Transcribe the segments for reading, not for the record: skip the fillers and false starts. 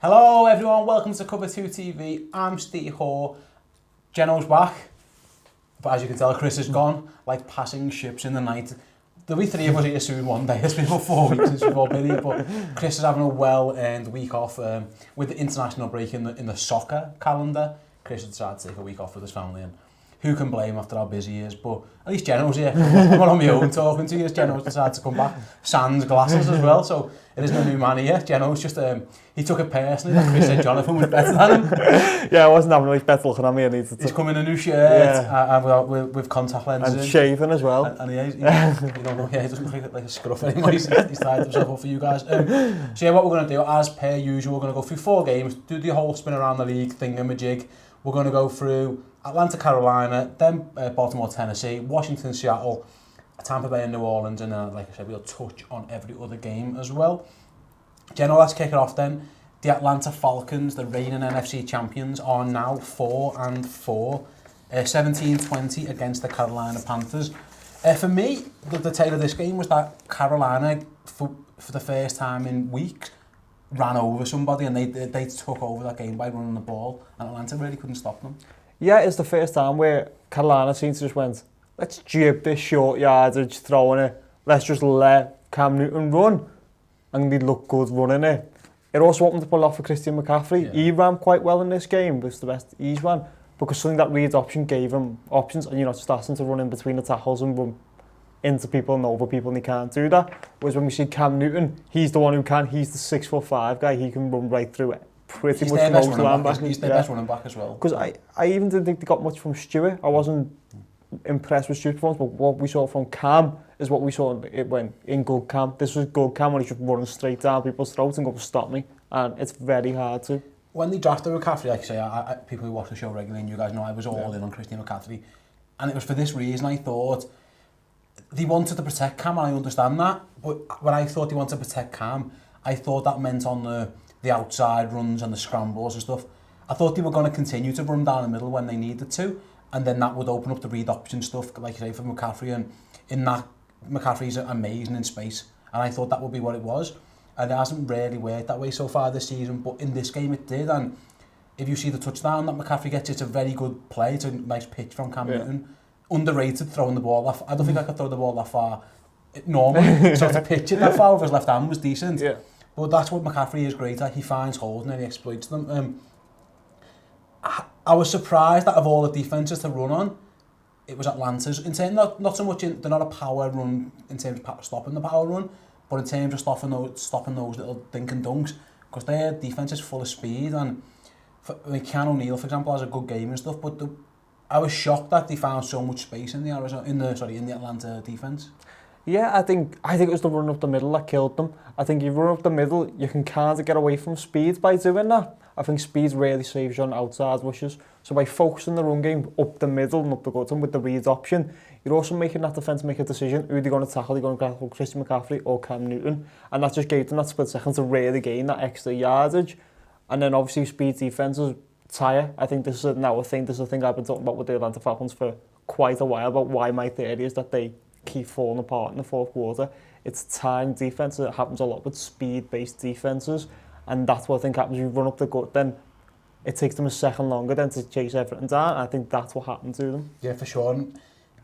Hello everyone, welcome to Cover 2 TV. I'm Steve Hoare. Jenno's back, but as you can tell, Chris is gone, like passing ships in the night. There'll be three of us here soon one day. It's been about 4 weeks since we've all been here, but Chris is having a well-earned week off with the international break in the soccer calendar. Chris has decided to take a week off with his family, and who can blame after how busy he is? But at least Jenno's here. I'm not on my own talking to you. Jenno's decided to come back. Sans glasses as well, so it isn't a new man here. Jenno's just, he took it personally that Chris said Jonathan was better than him. Yeah, I wasn't having a really better looking at me. He's come in a new shirt with contact lenses and shaving as well. And he doesn't look like a scruff anymore. He's tied himself up for you guys. So yeah, what we're going to do, as per usual, we're going to go through 4 games, do the whole spin around the league thingamajig. We're going to go through Atlanta, Carolina, then Baltimore, Tennessee, Washington, Seattle, Tampa Bay and New Orleans, and like I said, we'll touch on every other game as well. Jenno, let's kick it off then. The Atlanta Falcons, the reigning NFC champions, are now 4-4, 17-20 against the Carolina Panthers. For me, the tale of this game was that Carolina, for the first time in weeks, ran over somebody, and they took over that game by running the ball, and Atlanta really couldn't stop them. Yeah, it's the first time where Carolina seems to just went, let's jib this short yardage, throwing it, let's just let Cam Newton run, and they look good running it. It also opened up a lot for Christian McCaffrey. Yeah. He ran quite well in this game, it was the best he's ran, because something that reads option gave him options, and just asking to run in between the tackles and run into people and over people, and he can't do that. Whereas when we see Cam Newton, he's the one who can. He's the 6'5" guy. He can run right through it. Pretty much most linebackers. He's their best running back as well. Because I even didn't think they got much from Stewart. I wasn't impressed with Stewart's performance, but what we saw from Cam is what we saw in good Cam. This was good Cam when he's just running straight down people's throats and going to stop me. And it's very hard to. When they drafted McCaffrey, like I say, people who watch the show regularly, and you guys know I was all in on Christian McCaffrey. And it was for this reason I thought they wanted to protect Cam, and I understand that. But when I thought they wanted to protect Cam, I thought that meant on the outside runs and the scrambles and stuff. I thought they were going to continue to run down the middle when they needed to, and then that would open up the read option stuff, like you say, for McCaffrey. And in that, McCaffrey's amazing in space, and I thought that would be what it was. And it hasn't really worked that way so far this season, but in this game it did. And if you see the touchdown that McCaffrey gets, it's a very good play. It's a nice pitch from Cam Newton. Underrated throwing the ball that far. I don't think I could throw the ball that far normally, so to pitch it that far with his left hand was decent. Yeah. But that's what McCaffrey is great at. He finds holes and then he exploits them. I was surprised that of all the defences to run on, it was Atlanta's. In terms, not so much, they're not a power run in terms of stopping the power run, but in terms of stopping those little dink and dunks, because their defence is full of speed. And Keanu O'Neal, for example, has a good game and stuff, but I was shocked that they found so much space in the Atlanta defence. Yeah, I think it was the run up the middle that killed them. I think you run up the middle, you can kind of get away from speed by doing that. I think speed really saves you on outside rushes. So by focusing the run game up the middle and up the gut with the read option, you're also making that defence make a decision. Who they're going to tackle? They're going to tackle Christian McCaffrey or Cam Newton. And that just gave them that split second to really gain that extra yardage. And then obviously speed defences tire. I think this is now a thing. This is a thing I've been talking about with the Atlanta Falcons for quite a while, about why my theory is that they keep falling apart in the fourth quarter. It's time defence. It happens a lot with speed-based defences, and that's what I think happens. You run up the gut, then it takes them a second longer then to chase everything down. I think that's what happened to them. Yeah, for sure. And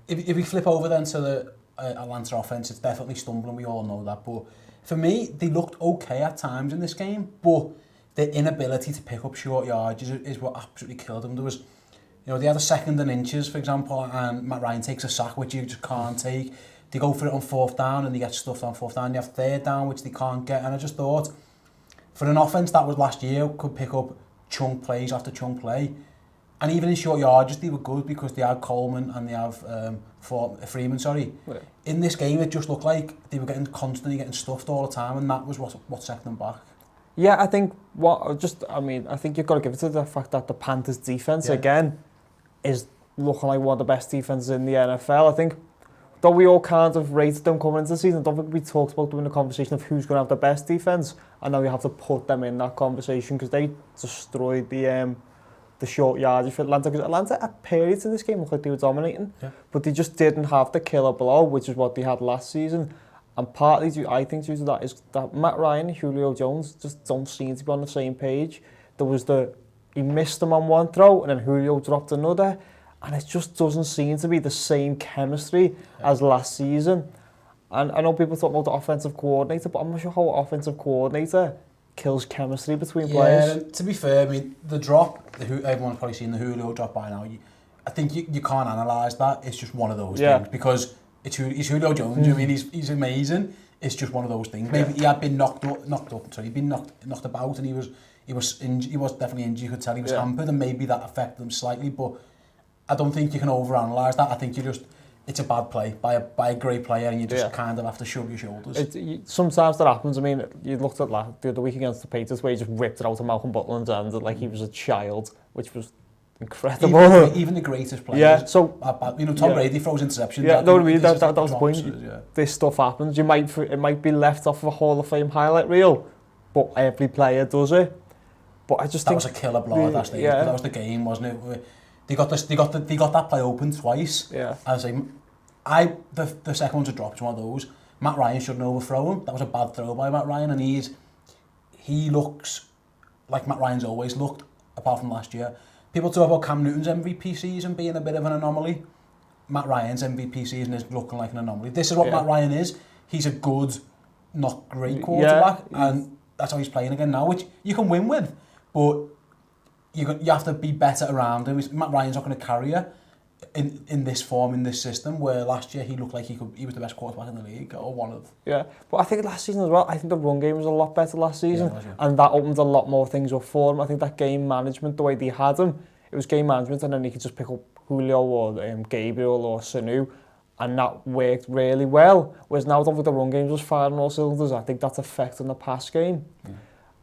if we flip over then to the Atlanta offence, it's definitely stumbling. We all know that. But for me, they looked okay at times in this game, but their inability to pick up short yards is what absolutely killed them. There was, they had a 2nd and inches, for example, and Matt Ryan takes a sack, which you just can't take. They go for it on 4th down, and they get stuffed on 4th down. They have 3rd down, which they can't get. And I just thought, for an offence that was last year, could pick up chunk plays after chunk play. And even in short yards, they were good because they had Coleman and they have Freeman. Yeah. In this game, it just looked like they were constantly getting stuffed all the time, and that was what set them back. Yeah, I think you've got to give it to the fact that the Panthers' defence again is looking like one of the best defences in the NFL. I think, though we all kind of rated them coming into the season, I don't think we talked about them in the conversation of who's going to have the best defence, and now we have to put them in that conversation because they destroyed the short yardage for Atlanta. Because Atlanta, at periods in this game, looked like they were dominating, but they just didn't have the killer blow, which is what they had last season. And partly, I think due to that is that Matt Ryan and Julio Jones just don't seem to be on the same page. He missed them on one throw and then Julio dropped another, and it just doesn't seem to be the same chemistry as last season. And I know people talk about the offensive coordinator, but I'm not sure how an offensive coordinator kills chemistry between players. To be fair, I mean, the drop, everyone's probably seen the Julio drop by now. I think you can't analyse that. It's just one of those things because it's Julio Jones. I mean, he's amazing. It's just one of those things. Maybe he had been knocked up. Sorry, he'd been knocked about, and he was definitely injured. You could tell he was hampered, and maybe that affected him slightly. But I don't think you can overanalyse that. I think it's a bad play by a great player, and you just kind of have to shrug your shoulders. Sometimes that happens. I mean, you looked at the other week against the Patriots where he just ripped it out of Malcolm Butland's hand like he was a child, which was incredible. Even the greatest players. Yeah, so Tom Brady throws interceptions. Yeah, no, I mean that was the point. This stuff happens. It might be left off of a Hall of Fame highlight reel, but every player does it. But I just think that was a killer blow at that stage. That was the game, wasn't it? They got that play open twice. Yeah. I was like, the second one's a drop. It's one of those. Matt Ryan shouldn't overthrow him. That was a bad throw by Matt Ryan, and he looks like Matt Ryan's always looked, apart from last year. People talk about Cam Newton's MVP season being a bit of an anomaly. Matt Ryan's MVP season is looking like an anomaly. This is what Matt Ryan is. He's a good, not great quarterback, and that's how he's playing again now, which you can win with, but you have to be better around him. Matt Ryan's not going to carry you in this form, in this system, where last year he looked like he was the best quarterback in the league, or one of. Yeah, but I think last season as well, I think the run game was a lot better last season, and that opened a lot more things up for him. I think that game management, the way they had him, it was game management, and then he could just pick up Julio or Gabriel or Sanu, and that worked really well. Whereas now I don't think the run game was firing all cylinders. I think that's affecting the pass game.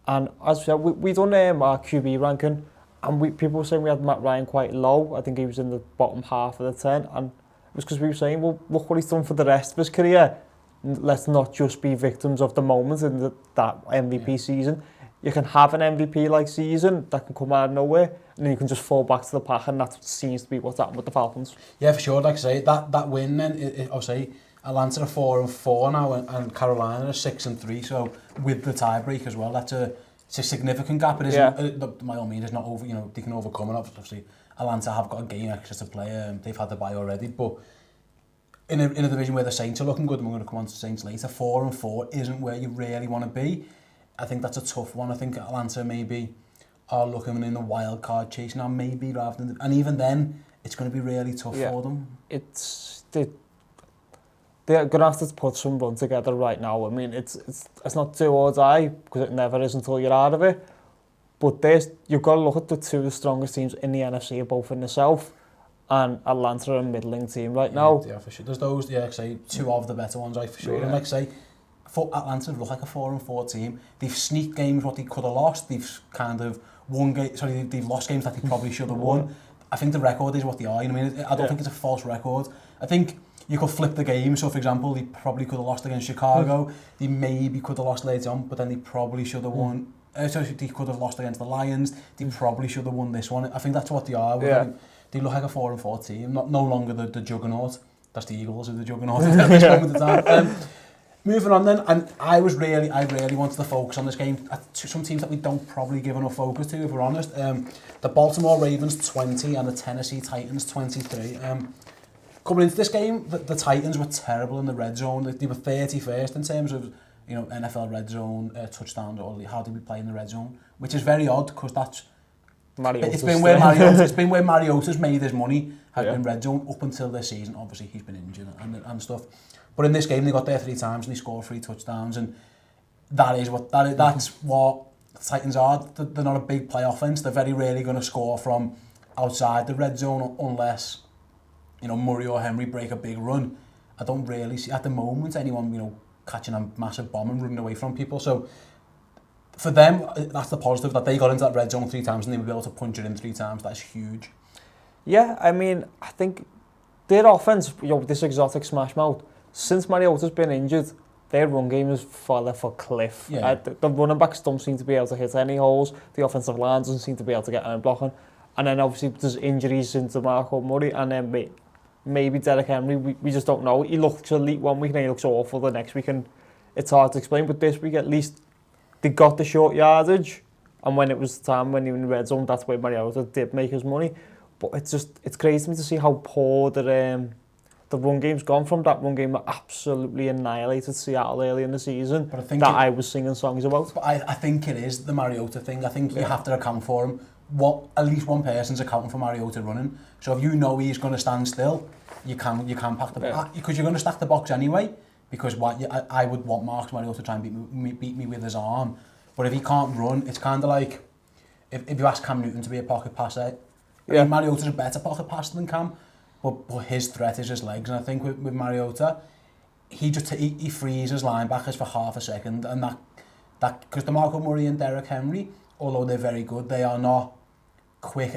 And as we said, we done our QB ranking, and people were saying we had Matt Ryan quite low. I think he was in the bottom half of the 10, and it was because we were saying, well, look what he's done for the rest of his career. Let's not just be victims of the moment in that MVP season. You can have an MVP-like season that can come out of nowhere, and then you can just fall back to the pack, and that seems to be what's happened with the Falcons. Yeah, for sure. Like I say, that win then, I'll say, Atlanta are 4-4 now, and Carolina are 6-3. So with the tiebreak as well, it's a significant gap. It isn't, by all means, it's not over. They can overcome it. Obviously, Atlanta have got a game extra to play. They've had the bye already, but in a division where the Saints are looking good, and we're going to come on to Saints later, 4-4 isn't where you really want to be. I think that's a tough one. I think Atlanta maybe are looking in the wild card chase now, maybe rather than, and even then, it's going to be really tough for them. They're going to have to put some run together right now. I mean, it's not do or die, because it never is until you're out of it. But you've got to look at the two of the strongest teams in the NFC, are both in the South, and Atlanta are a middling team right now. Yeah, for sure. There's those, like I say, two of the better ones, for sure. And like I say, for Atlanta look like a 4-4 team. They've sneaked games what they could have lost. They've kind of they've lost games that they probably should have won. I think the record is what they are. I don't think it's a false record. I think you could flip the game. So, for example, they probably could have lost against Chicago. They maybe could have lost later on, but then they probably should have won. So they could have lost against the Lions. They probably should have won this one. I think that's what they are. They look like a 4-4 team. No longer the juggernaut. That's the Eagles who are the juggernaut at this moment in time. Moving on then, and I really wanted to focus on this game. Some teams that we don't probably give enough focus to, if we're honest. The Baltimore Ravens 20 and the Tennessee Titans 23. Coming into this game, the Titans were terrible in the red zone. They were 31st in terms of NFL red zone touchdowns, or how do we play in the red zone, which is very odd because that's it's been where Mariota's made his money, has been red zone up until this season. Obviously he's been injured and stuff. But in this game, they got there 3 times and they scored 3 touchdowns, and that's what the Titans are. They're not a big play offense. They're very rarely going to score from outside the red zone unless Murray or Henry break a big run. I don't really see at the moment anyone catching a massive bomb and running away from people. So for them, that's the positive, that they got into that red zone 3 times and they were able to punch it in 3 times. That's huge. Yeah, I mean, I think their offense, this exotic smash mouth, since Mariota's been injured, their run game has fallen off a cliff. Yeah. The running backs don't seem to be able to hit any holes. The offensive line doesn't seem to be able to get any blocking. And then obviously there's injuries into Marco Murray and then maybe Derek Henry, we just don't know. He looks elite one week and he looks awful the next week, and it's hard to explain. But this week, at least, they got the short yardage, and when it was the time when he was in the red zone, that's where Mariota did make his money. But it's crazy to me to see how poor the run game's gone from that run game that absolutely annihilated Seattle early in the season, but I think I was singing songs about. But I think it is the Mariota thing. I think you have to account for him. At least one person's accounting for Mariota running. So if you know he's going to stand still, you can pack the box, because you're going to stack the box anyway. Because I would want Marcus Mariota to try and beat me with his arm. But if he can't run, it's kind of like if you ask Cam Newton to be a pocket passer, I mean, Mariota's a better pocket passer than Cam, but his threat is his legs. And I think with Mariota, he frees his linebackers for half a second, and that because DeMarco Murray and Derrick Henry, although they're very good, they are not quick,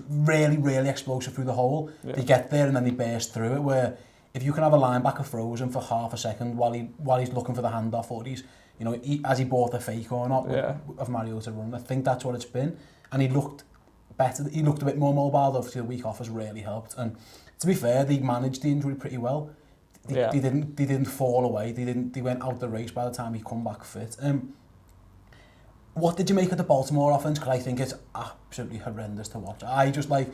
really explosive through the hole. Yeah. They get there and then they burst through it. Where if you can have a linebacker frozen for half a second while he's looking for the handoff, or as he bought the fake or not of Mariota run, I think that's what it's been. And he looked better. He looked a bit more mobile. Obviously, the week off has really helped. And to be fair, they managed the injury pretty well. They didn't fall away. They went out the race by the time he come back fit. What did you make of the Baltimore offense? Because I think it's absolutely horrendous to watch. I just like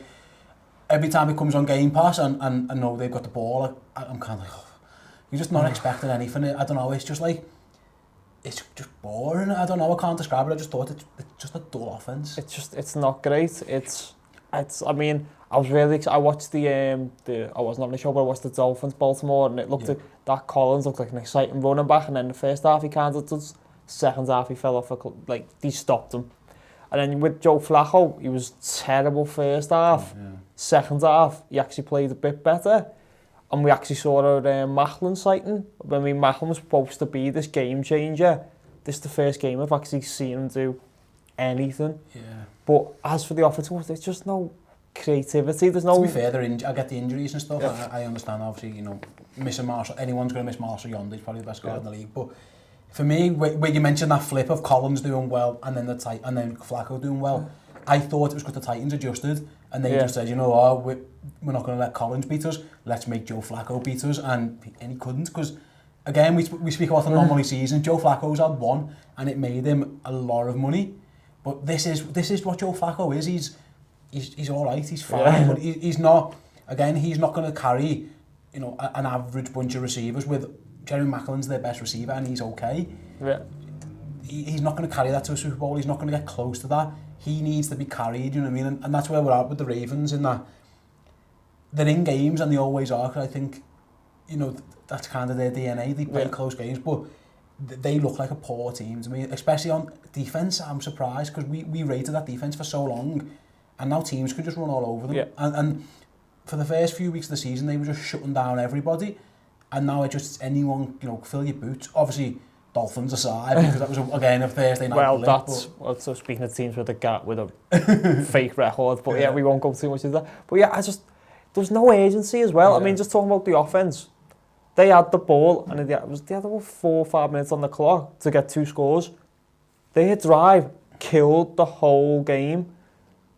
every time it comes on Game Pass and I know they've got the ball, I'm kind of like, you're just not expecting anything. I don't know. It's just like it's just boring. I don't know. I can't describe it. I just thought it's just a dull offense. It's not great. I mean, I was really excited. I watched the I wasn't on the show, but I watched the Dolphins Baltimore, and it looked like that Collins looked like an exciting running back, and then the first half he kind of does. Second half he fell off, they stopped him. And then with Joe Flacco, he was terrible first half. Yeah. Second half, he actually played a bit better. And we actually saw a Macklin sighting. I mean, Macklin was supposed to be this game changer. This is the first game I've actually seen him do anything. Yeah. But as for the offensive, there's just no creativity. There's no. To be fair, I get the injuries and stuff. Yeah. I understand, obviously, missing Marshall. Anyone's going to miss Marshall Yonder. He's probably the best guy in the league. But for me, where you mentioned that flip of Collins doing well and then then Flacco doing well, I thought it was because the Titans adjusted and they just said, we're not going to let Collins beat us. Let's make Joe Flacco beat us, and he couldn't, because again we speak about the anomaly season. Joe Flacco's had one, and it made him a lot of money. But this is what Joe Flacco is. He's all right. He's fine, but he's not. Again, he's not going to carry an average bunch of receivers with. Jerry Macklin's their best receiver and he's okay. Yeah. He's not going to carry that to a Super Bowl. He's not going to get close to that. He needs to be carried, you know what I mean? And that's where we're at with the Ravens, in that they're in games, and they always are, because I think, that's kind of their DNA. They play close games, but they look like a poor team to me, especially on defence. I'm surprised, because we rated that defence for so long, and now teams could just run all over them. Yeah. And for the first few weeks of the season, they were just shutting down everybody. And now it's just anyone, fill your boots. Obviously, Dolphins aside, because that was, again, a Thursday night blip. So speaking of teams with a fake record, but we won't go too much into that. But there's no agency as well. Yeah. I mean, just talking about the offense, they had the ball, and they had about 4 or 5 minutes on the clock to get 2 scores. Their drive killed the whole game.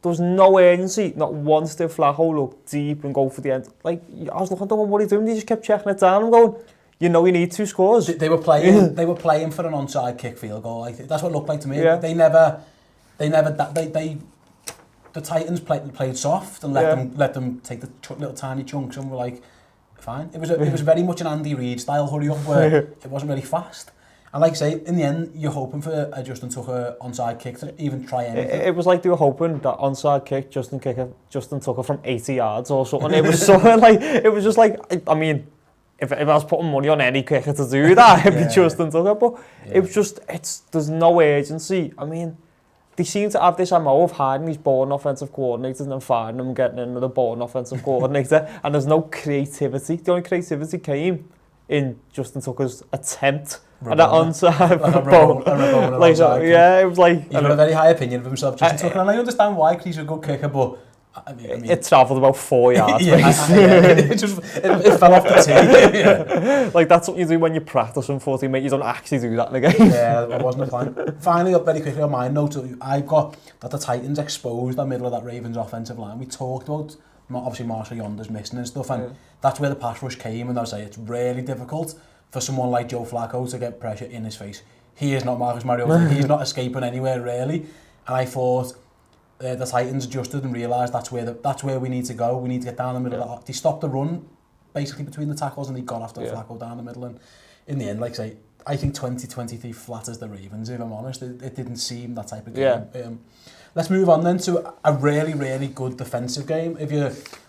There was no urgency. Not once did Flacco look deep and go for the end. I was looking at them, what are you doing? They just kept checking it down and going, you need 2 scores. They were playing. They were playing for an onside kick field goal. I think that's what it looked like to me. Yeah. The Titans played soft and let them take the little tiny chunks, and were like, fine. It was very much an Andy Reid style hurry up, where it wasn't really fast. And like I say, in the end, you're hoping for a Justin Tucker onside kick to even try anything. It was like they were hoping that onside kick, Justin Tucker from 80 yards or something. It was so it was just like, I mean, if I was putting money on any kicker to do that, it'd be Justin Tucker. But it was just, there's no urgency. I mean, they seem to have this MO of hiding these boring offensive coordinators and then firing them, getting another boring offensive coordinator, and there's no creativity. The only creativity came in Justin Tucker's attempt at that onside ball. It was like... He's got a very high opinion of himself, Justin Tucker, and I understand why, because he's a good kicker, but... I mean, it travelled about 4 yards. It fell off the tee. Yeah. Like, that's what you do when you practice, unfortunately, mate. You don't actually do that in a game. Yeah, that wasn't a plan. Finally, very quickly on my note, I've got that the Titans exposed the middle of that Ravens offensive line. We talked about obviously Marshall Yonder's missing and stuff, and that's where the pass rush came, and I was like, it's really difficult for someone like Joe Flacco to get pressure in his face. He is not Marcus Mariota, he's not escaping anywhere really, and I thought the Titans adjusted and realised that's where we need to go. We need to get down the middle. They stopped the run basically between the tackles, and they got after Flacco down the middle, and in the end, like I say, I think 2023 flatters the Ravens, if I'm honest. It didn't seem that type of game. Let's move on then to a really, really good defensive game.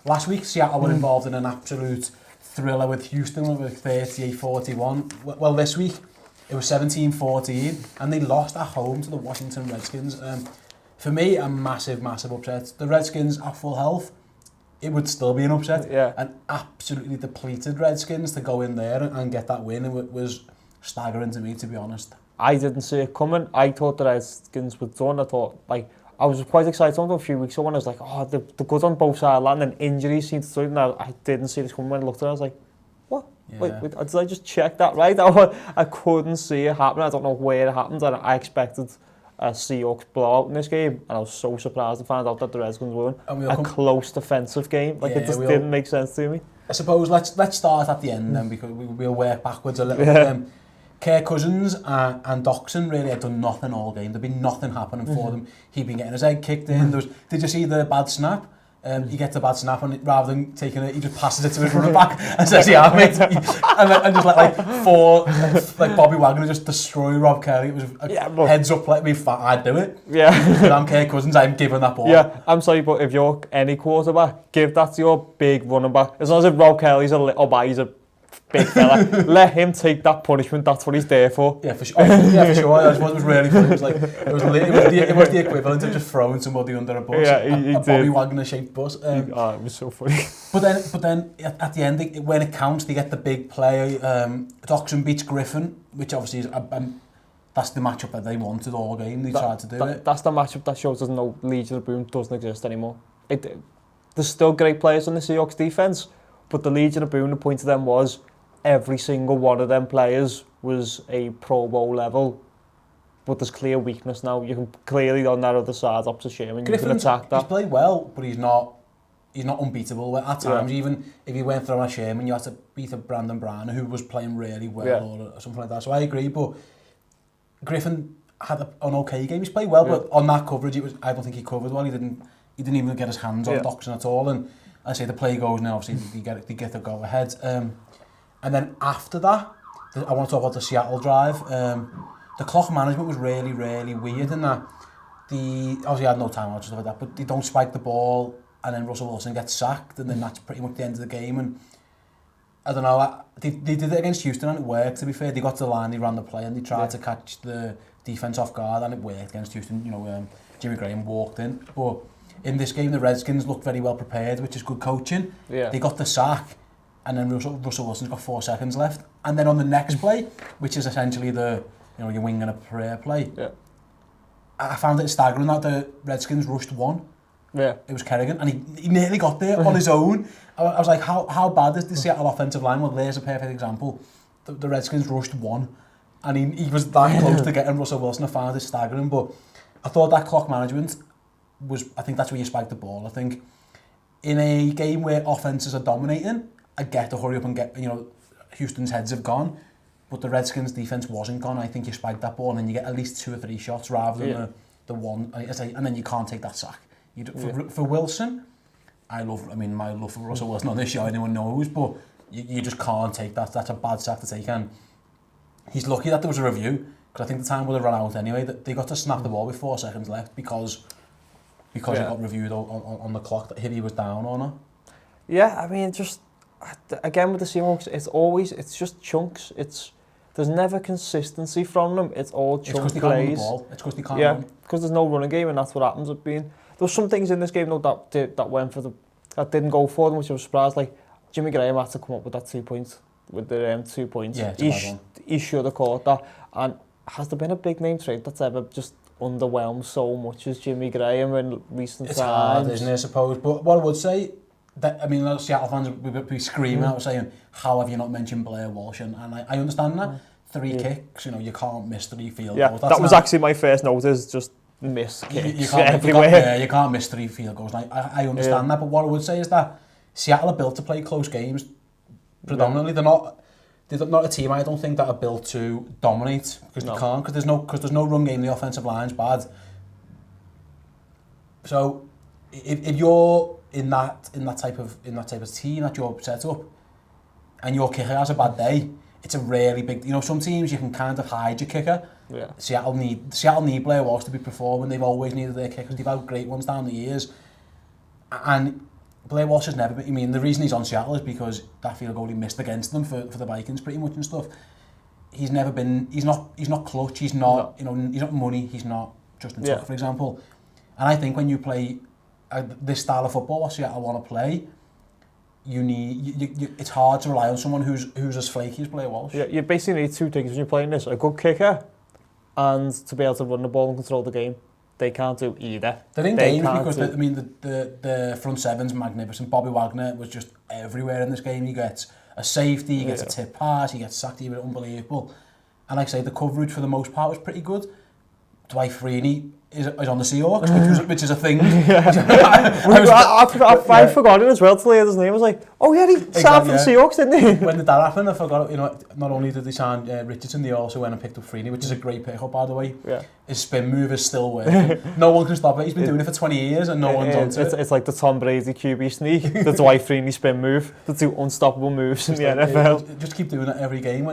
Last week, Seattle were involved in an absolute thriller with Houston with 38-41. Well, this week, it was 17-14, and they lost at home to the Washington Redskins. For me, a massive, massive upset. The Redskins are full health. It would still be an upset. An absolutely depleted Redskins to go in there and get that win. It was staggering to me, to be honest. I didn't see it coming. I thought the Redskins were done. I thought, I was quite excited a few weeks ago when I was like, they're good on both sides of the land, and injuries seem to throw it. I didn't see this coming. When I looked at it, I was like, what? Yeah. Wait, did I just check that right? I couldn't see it happen. I don't know where it happened, and I expected a Seahawks blowout in this game, and I was so surprised to find out that the Redskins won. A close defensive game. It just didn't make sense to me. I suppose let's start at the end then, because we'll work backwards a little bit. Kirk Cousins and Doxson really had done nothing all game. There'd been nothing happening for them. He'd been getting his head kicked in. Did you see the bad snap? He gets a bad snap, and rather than taking it, he just passes it to his running back and says, "Yeah, mate," and just like four, like Bobby Wagner just destroy Rob Kelly. It was heads up, let me. I'd do it. Yeah, if I'm Kirk Cousins, I'm giving that ball. Yeah, I'm sorry, but if you're any quarterback, give that to your big running back. As long as if Rob Kelly's a little guy, he's a big fella. Let him take that punishment. That's what he's there for. Yeah, for sure. I suppose it was really funny. It was like it was the equivalent of just throwing somebody under a bus. Yeah, he a did. Bobby Wagner shaped bus. It was so funny. But then at the end, when it counts, they get the big play. Doxson beats Griffin, which obviously is that's the matchup that they wanted all game. They tried to do it. That's the matchup that shows us no Legion of Boom doesn't exist anymore. There's still great players on the Seahawks defense, but the Legion of Boom, the point of them was every single one of them players was a Pro Bowl level, but there's clear weakness now. You can clearly on that other side opposite Sherman, you can attack that. He's played well, but he's not unbeatable. At times, even if he went through a Sherman, you had to beat a Brandon Brown who was playing really well or something like that. So I agree, but Griffin had an okay game. He's played well, but on that coverage, I don't think he covered well. He didn't even get his hands on Doxson at all. And I say the play goes now. Obviously, they get the go ahead. And then after that, I want to talk about the Seattle drive. The clock management was really, really weird in that obviously had no timeouts and stuff like that, but they don't spike the ball, and then Russell Wilson gets sacked, and then that's pretty much the end of the game. And I don't know, they did it against Houston, and it worked, to be fair. They got to the line, they ran the play, and they tried to catch the defense off guard, and it worked against Houston. Jimmy Graham walked in. But in this game, the Redskins looked very well prepared, which is good coaching. Yeah. They got the sack, and then Russell Wilson's got 4 seconds left. And then on the next play, which is essentially your wing and a prayer play, I found it staggering that the Redskins rushed one. Yeah. It was Kerrigan, and he nearly got there on his own. I was like, how bad is the Seattle offensive line? Well, there's a perfect example. The Redskins rushed one, and he was that close to getting Russell Wilson. I found it staggering, but I thought that clock management I think that's where you spike the ball. I think in a game where offenses are dominating, I get to hurry up and get, Houston's heads have gone, but the Redskins defense wasn't gone. I think you spike that ball and then you get at least 2 or 3 shots rather than the one, and then you can't take that sack. For Wilson, my love for Russell Wilson on this show, anyone knows, but you just can't take that. That's a bad sack to take, and he's lucky that there was a review, because I think the time would have run out anyway. They got to snap the ball with 4 seconds left because it got reviewed on the clock that he was down or not. Yeah, I mean, just again with the Seahawks, it's just chunks. There's never consistency from them. It's all chunk plays. It's because they can't run. Because there's no running game, and that's what happens. There's some things in this game though that went for that didn't go for them, which I was surprised. Like Jimmy Graham had to come up with that 2 points, with the 2 points. Yeah, he should have caught that. And has there been a big name trade that's ever just underwhelmed so much as Jimmy Graham in recent times? It's hard, isn't it, I suppose? But what I would say, Seattle fans would be screaming out saying, how have you not mentioned Blair Walsh? And I understand that. 3 kicks, you can't miss 3 field goals. That was actually my first note, is just miss kicks you can't, everywhere. you can't miss 3 field goals. And I understand that, but what I would say is that Seattle are built to play close games predominantly. They're not a team, I don't think, that are built to dominate, because they can't, because there's no run game, the offensive line's bad. So if you're in that type of team that you're set up, and your kicker has a bad day, it's a really big. Some teams you can kind of hide your kicker. Yeah. Seattle need Blair Walsh to be performing. They've always needed their kickers. They've had great ones down the years, and Blair Walsh has never been. I mean, the reason he's on Seattle is because that field goal he missed against them for the Vikings, pretty much and stuff. He's never been. He's not clutch. He's not. He's not money. He's not Justin Tuck, for example. And I think when you play this style of football, what Seattle want to play, it's hard to rely on someone who's as flaky as Blair Walsh. Yeah, you basically need 2 things when you're playing this: a good kicker, and to be able to run the ball and control the game. They can't do either. They're in games because the front seven's magnificent. Bobby Wagner was just everywhere in this game. He gets a safety, he gets a tip pass, he gets sacked, he was unbelievable. And like I say, the coverage for the most part was pretty good. Dwight Freeney is on the Seahawks, which is a thing. I forgot it as well till I heard his name. I was like, oh yeah, he signed for the Seahawks, didn't he? When did that happen? I forgot. Not only did they sign Richardson, they also went and picked up Freeney, which is a great pick-up, by the way. Yeah. His spin move is still working. No one can stop it. He's been doing it for 20 years and no one's onto it. It's like the Tom Brady QB sneak, the Dwight Freeney spin move, the 2 unstoppable moves in the NFL. Just keep doing it every game.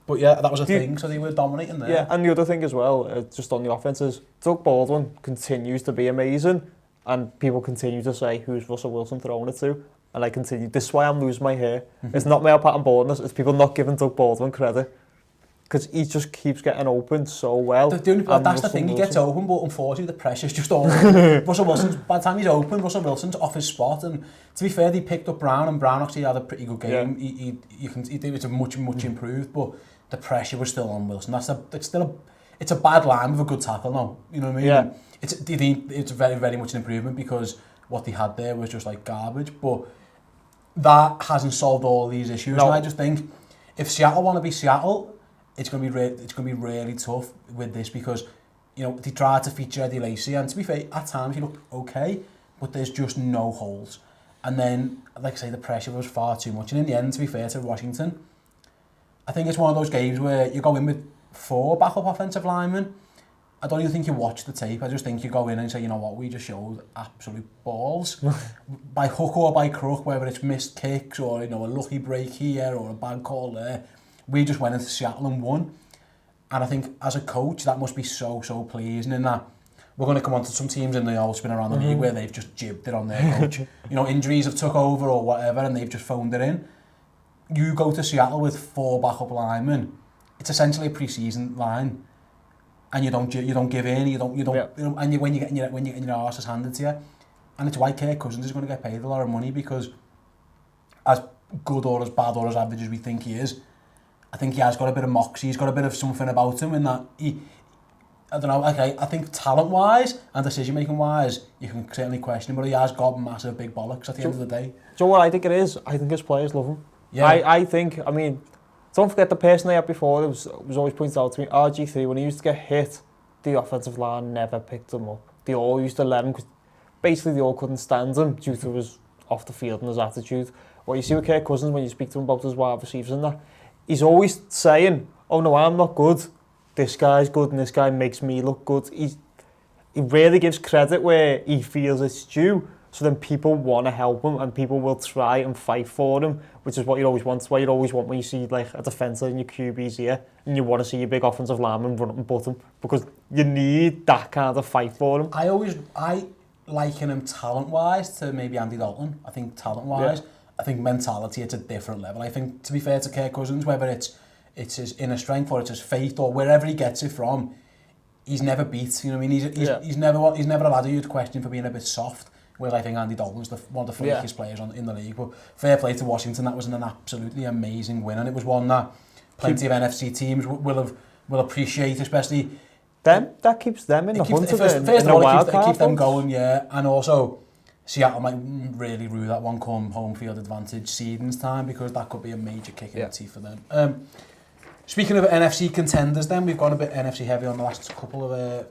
But yeah, that was a thing, so they were dominating there. Yeah, and the other thing as well, just on the offense, is Doug Baldwin continues to be amazing, and people continue to say, who's Russell Wilson throwing it to? And I continue, this is why I'm losing my hair. It's not male pattern baldness, it's people not giving Doug Baldwin credit. Because he just keeps getting open so well. That's the thing, he gets open, but unfortunately the pressure's just all Russell Wilson's, by the time he's open, Russell Wilson's off his spot, and to be fair, they picked up Brown, and Brown actually had a pretty good game. Yeah. It's a much improved, but the pressure was still on Wilson. It's a bad line with a good tackle now. You know what I mean? Yeah. It's very, very much an improvement, because what they had there was just like garbage, but that hasn't solved all these issues. No. And I just think if Seattle want to be Seattle, it's going to be really tough with this, because they tried to feature Eddie Lacy, and to be fair, at times he looked okay, but there's just no holes. And then, like I say, the pressure was far too much. And in the end, to be fair to Washington, I think it's one of those games where you go in with 4 backup offensive linemen. I don't even think you watch the tape. I just think you go in and say, you know what, we just showed absolute balls. By hook or by crook, whether it's missed kicks or a lucky break here or a bad call there, we just went into Seattle and won. And I think as a coach, that must be so pleasing, in that we're going to come on to some teams in the all spin around the league where they've just jibbed it on their coach. Injuries have took over or whatever, and they've just phoned it in. You go to Seattle with 4 backup linemen. It's essentially a pre-season line, and you don't give in. And when you're getting your arses handed to you, and it's why Kirk Cousins is going to get paid a lot of money, because as good or as bad or as average as we think he is, I think he has got a bit of moxie. He's got a bit of something about him in that I don't know. Okay, I think talent-wise and decision-making-wise, you can certainly question him, but he has got massive big bollocks at the end of the day. Do you know what I think it is? I think his players love him. Yeah. I think, don't forget the person they had before. It was always pointed out to me, RG3, when he used to get hit, the offensive line never picked him up. They all used to let him, because basically they all couldn't stand him due to his off the field and his attitude. What you see with Kirk Cousins when you speak to him about his wide receivers and that, he's always saying, oh no, I'm not good. This guy's good and this guy makes me look good. He really gives credit where he feels it's due. So then people want to help him and people will try and fight for him, which is what you always want. It's what you always want when you see like a defender in your QB's ear and you want to see your big offensive lineman run up and butt him, because you need that kind of fight for him. I liken him talent-wise to maybe Andy Dalton. I think talent-wise, I think mentality, it's a different level. I think, to be fair to Kirk Cousins, whether it's his inner strength or it's his faith or wherever he gets it from, he's never beat. You know what I mean? He's never a lad who you'd question for being a bit soft. Where I think Andy Dalton's one of the freakiest players in the league. But fair play to Washington, that was an absolutely amazing win, and it was one that plenty of NFC teams will appreciate, especially that keeps them in the hunt of it. First of all, it keeps them going, yeah, and also Seattle might really rue that one come home field advantage seedings time, because that could be a major kick in the teeth for them. Speaking of NFC contenders, then we've gone a bit NFC heavy on the last couple of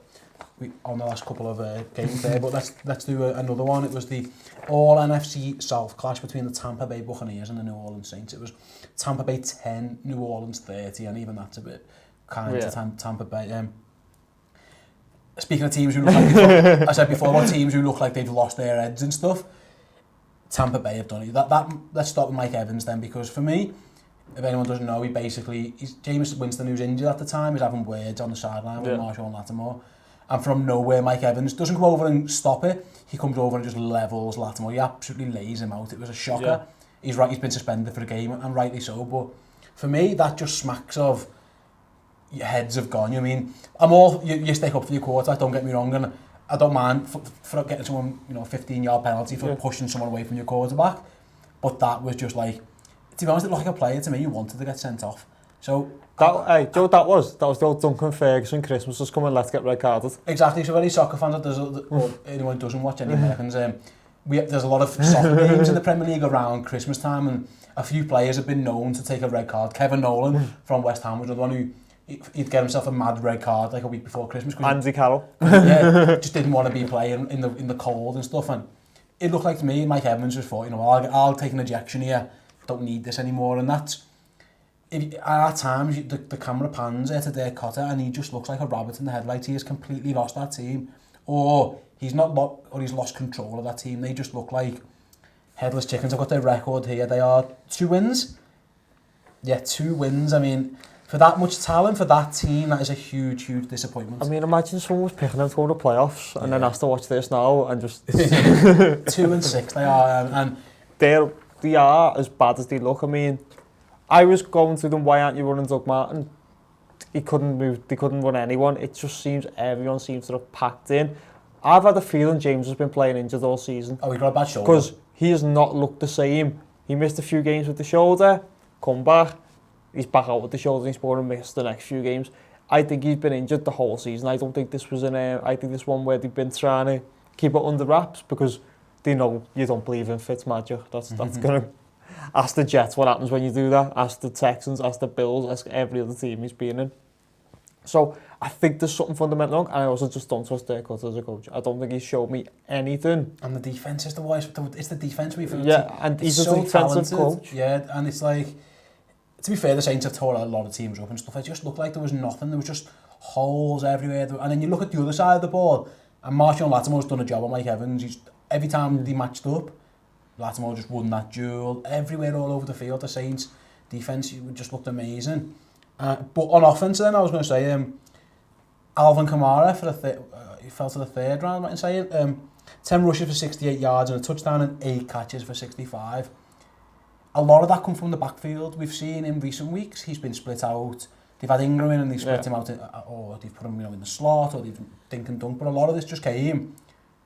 on the last couple of games there, but let's do another one. It was the All NFC South clash between the Tampa Bay Buccaneers and the New Orleans Saints. It was Tampa Bay 10, New Orleans 30, and even that's a bit kind to Tampa Bay. Speaking of teams who look like I said before about teams who look like they've lost their heads and stuff, Tampa Bay have done it. Let's start with Mike Evans then, because for me, if anyone doesn't know, he's Jameis Winston, who's injured at the time, is having words on the sideline with Marshall and Lattimore. And from nowhere, Mike Evans doesn't go over and stop it. He comes over and just levels Lattimore. He absolutely lays him out. It was a shocker. Yeah. He's been suspended for the game, and rightly so. But for me, that just smacks of your heads have gone. You know what I mean? I'm all, you stick up for your quarterback, don't get me wrong, and I don't mind for getting someone, 15-yard penalty for pushing someone away from your quarterback. But that was just like, to be honest, it looked like a player to me who wanted to get sent off. So do you know what that was? That was the old Duncan Ferguson Christmas was coming, let's get red carded. Exactly. So any soccer fans or anyone who doesn't watch any Americans, there's a lot of soccer games in the Premier League around Christmas time, and a few players have been known to take a red card. Kevin Nolan from West Ham was another one who he'd get himself a mad red card like a week before Christmas. Andy Carroll. Just didn't want to be playing in the cold and stuff. And it looked like to me, Mike Evans just thought, I'll take an ejection here. Don't need this anymore. And that's, at times, the camera pans there to Dirk Cotter and he just looks like a rabbit in the headlights. He has completely lost that team. Or he's lost control of that team. They just look like headless chickens. I've got their record here. They are 2 wins. Yeah, 2 wins. I mean, for that much talent, for that team, that is a huge, huge disappointment. I mean, imagine someone was picking them to go to the playoffs and then has to watch this now and just... 2-6 they are. And they are as bad as they look. I mean, I was going to them, why aren't you running Doug Martin? He couldn't move, they couldn't run anyone. It just seems everyone seems to have packed in. I've had a feeling James has been playing injured all season. Oh, he got a bad shoulder. Because he has not looked the same. He missed a few games with the shoulder, come back, he's back out with the shoulder, he's going to miss the next few games. I think he's been injured the whole season. I don't think this was I think this one where they've been trying to keep it under wraps because they know you don't believe in Fitzmagic. That's going to... Ask the Jets what happens when you do that. Ask the Texans, ask the Bills, ask every other team he's been in. So I think there's something fundamental wrong, and I also just don't trust Dirk Cotter as a coach. I don't think he's showed me anything. And the defence is the worst. It's the defence we feel. Yeah, and he's a defensive coach. Yeah, and it's like, to be fair, the Saints have tore a lot of teams up and stuff. It just looked like there was nothing. There was just holes everywhere. And then you look at the other side of the ball, and Marshall Lattimore's done a job on Mike Evans. Every time they matched up, Lattimore just won that duel. Everywhere, all over the field, the Saints defence just looked amazing. But on offence then, I was going to say, Alvin Kamara, he fell to the third round, right in saying. 10 rushes for 68 yards and a touchdown and 8 catches for 65. A lot of that come from the backfield. We've seen in recent weeks, he's been split out. They've had Ingram in and they've split him out, or they've put him in the slot, or they've dink and dunk. But a lot of this just came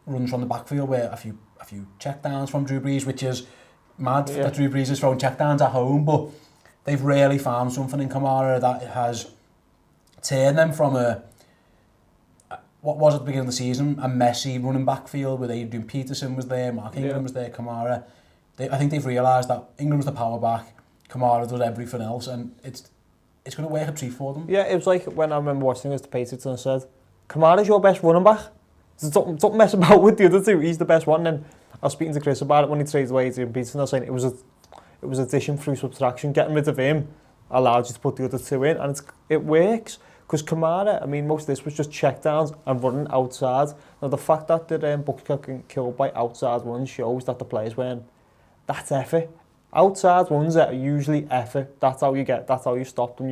runs from the backfield where a few checkdowns from Drew Brees, which is mad that Drew Brees is throwing checkdowns at home, but they've really found something in Kamara that has turned them from what was at the beginning of the season, a messy running backfield where Adrian Peterson was there, Mark Ingram was there, Kamara. I think they've realised that Ingram's the power back, Kamara does everything else, and it's going to work a treat for them. Yeah, it was like when I remember watching this, the Patriots, and I said, Kamara's your best running back. So don't mess about with the other two. He's the best one. And I was speaking to Chris about it when he trades away Adrian Peterson. I was saying it was addition through subtraction. Getting rid of him allowed you to put the other two in, and it works. Because Kamara, I mean, most of this was just checkdowns and running outside. Now the fact that the Bucks got killed by outside runs shows that the players weren't. That's effort. Outside runs are usually effort. That's how you stop them.